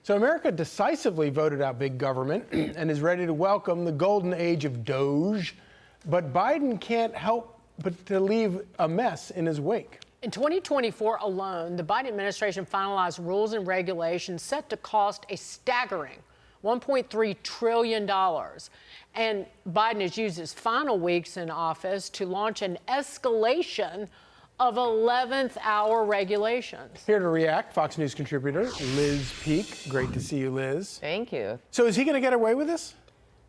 So America decisively voted out big government and is ready to welcome the golden age of Doge. But Biden can't help but to leave a mess in his wake. In 2024 alone, the Biden administration finalized rules and regulations set to cost a staggering $1.3 trillion. And Biden has used his final weeks in office to launch an escalation of 11th hour regulations. Here to react, Fox News contributor Liz Peek. Great to see you, Liz. Thank you. So is he going to get away with this?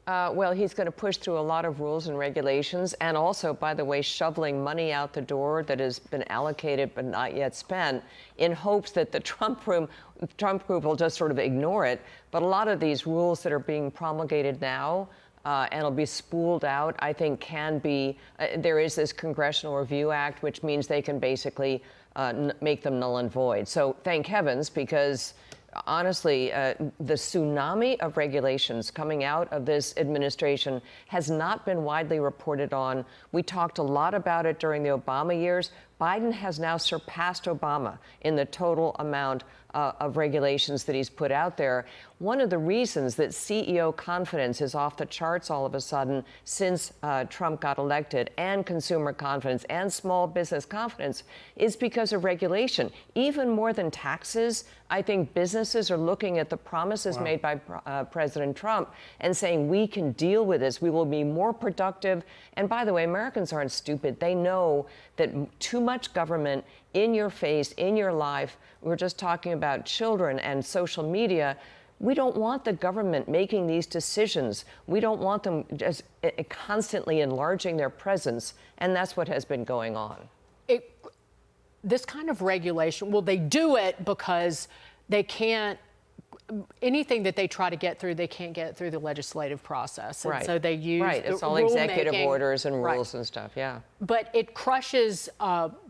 Well, he's going to push through a lot of rules and regulations, and also, by the way, shoveling money out the door that has been allocated but not yet spent, in hopes that the Trump group will just sort of ignore it. But a lot of these rules that are being promulgated now and will be spooled out, I think can be, there is this Congressional Review Act, which means they can basically make them null and void. So thank heavens, because honestly, the tsunami of regulations coming out of this administration has not been widely reported on. We talked a lot about it during the Obama years. Biden has now surpassed Obama in the total amount of regulations that he's put out there. One of the reasons that CEO confidence is off the charts all of a sudden since Trump got elected, and consumer confidence and small business confidence, is because of regulation. Even more than taxes, I think businesses are looking at the promises made by President Trump and saying, we can deal with this, we will be more productive. And by the way, Americans aren't stupid. They know that too much government in your face, in your life, we're just talking about children and social media. We don't want the government making these decisions. We don't want them just constantly enlarging their presence, and that's what has been going on. This kind of regulation, well, they do it because they can't, anything that they try to get through, they can't get through the legislative process. And so they use it's all executive orders and rules and stuff, yeah. But it crushes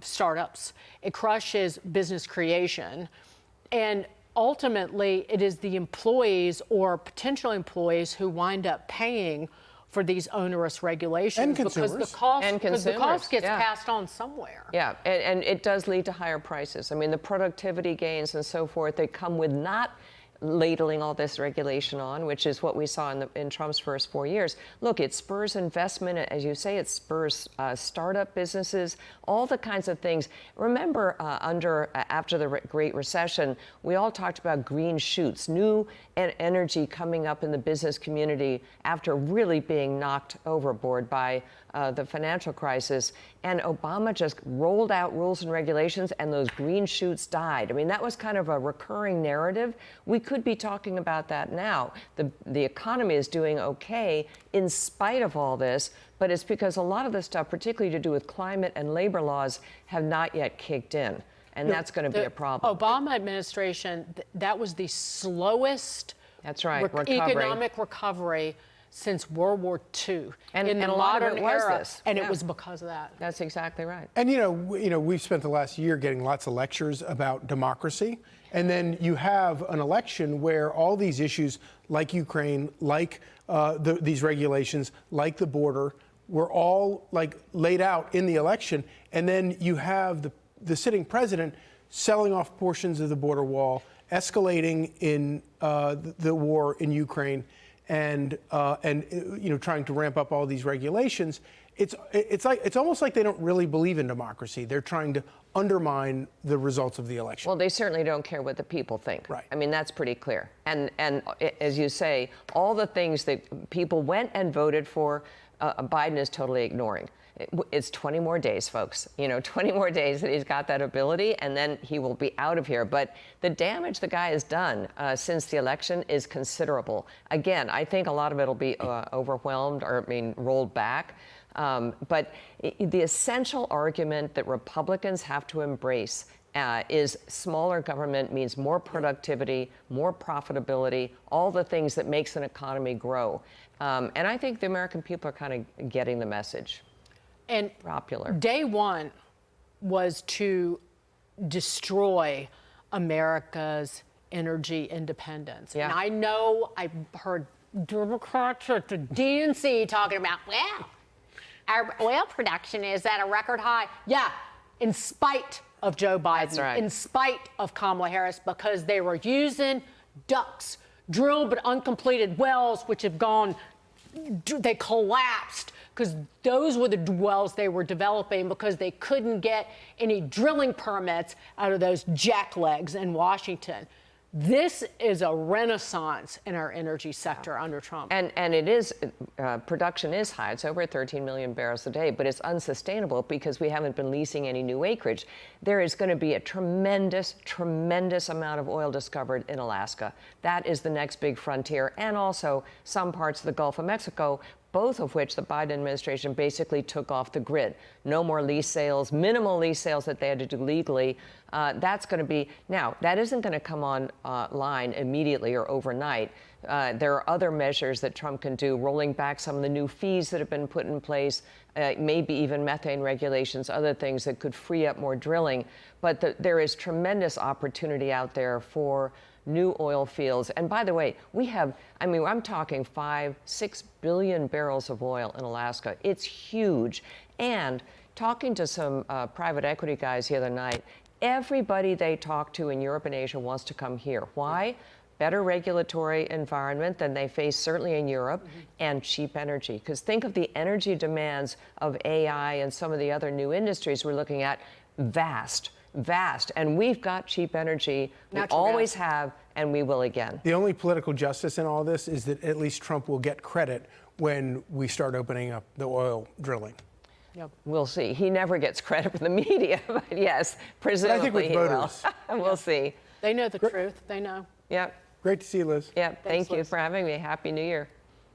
startups. It crushes business creation. And ultimately, it is the employees or potential employees who wind up paying for these onerous regulations, and consumers. Because the cost gets passed on somewhere. Yeah, and it does lead to higher prices. I mean, the productivity gains and so forth, they come with not ladling all this regulation on, which is what we saw in Trump's first 4 years. Look, it spurs investment, as you say, it spurs startup businesses, all the kinds of things. Remember, after the Great Recession, we all talked about green shoots, new energy coming up in the business community after really being knocked overboard by the financial crisis. And Obama just rolled out rules and regulations, and those green shoots died. I mean, that was kind of a recurring narrative. We could be talking about that now. The economy is doing okay in spite of all this, but it's because a lot of the stuff, particularly to do with climate and labor laws, have not yet kicked in. And that's going to be a problem. Obama administration, that was the slowest economic recovery since World War II. And a lot of it was this. And it was because of that. That's exactly right. And, we've spent the last year getting lots of lectures about democracy. And then you have an election where all these issues, like Ukraine, like these regulations, like the border, were all laid out in the election. And then you have the sitting president selling off portions of the border wall, escalating in the war in Ukraine, and trying to ramp up all these regulations. It's almost like they don't really believe in democracy. They're trying to undermine the results of the election. Well, they certainly don't care what the people think. Right. I mean, that's pretty clear. And as you say, all the things that people went and voted for, Biden is totally ignoring. It's 20 more days, folks. 20 more days that he's got that ability, and then he will be out of here. But the damage the guy has done since the election is considerable. Again, I think a lot of it will be overwhelmed or, rolled back. But the essential argument that Republicans have to embrace is smaller government means more productivity, more profitability, all the things that makes an economy grow. And I think the American people are kind of getting the message. And popular. Day one was to destroy America's energy independence. Yeah. And I know I've heard Democrats at the DNC talking about, well, our oil production is at a record high. Yeah, in spite of Joe Biden, That's right. in spite of Kamala Harris, because they were using ducts, drilled but uncompleted wells, which have gone, they collapsed because those were the wells they were developing because they couldn't get any drilling permits out of those jacklegs in Washington. This is a renaissance in our energy sector under Trump. And it is, production is high. It's over 13 million barrels a day, but it's unsustainable because we haven't been leasing any new acreage. There is going to be a tremendous, tremendous amount of oil discovered in Alaska. That is the next big frontier, and also some parts of the Gulf of Mexico, both of which the Biden administration basically took off the grid. No more lease sales, minimal lease sales that they had to do legally. That's going to be, now, that isn't going to come online immediately or overnight. There are other measures that Trump can do, rolling back some of the new fees that have been put in place, maybe even methane regulations, other things that could free up more drilling. But there is tremendous opportunity out there for new oil fields. And by the way, we have, I mean, I'm talking 5-6 billion barrels of oil in Alaska. It's huge. And talking to some private equity guys the other night, everybody they talk to in Europe and Asia wants to come here. Why? Better regulatory environment than they face certainly in Europe, and cheap energy. Because think of the energy demands of AI and some of the other new industries we're looking at, vast. And we've got cheap energy. We always have, and we will again. The only political justice in all this is that at least Trump will get credit when we start opening up the oil drilling. Yep. We'll see. He never gets credit from the media, but yes, presumably I think with he voters. will. We'll see. They know the truth. They know. Yep. Great to see you, Liz. Yep. Thank you Liz. for having me. Happy New Year.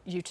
You too.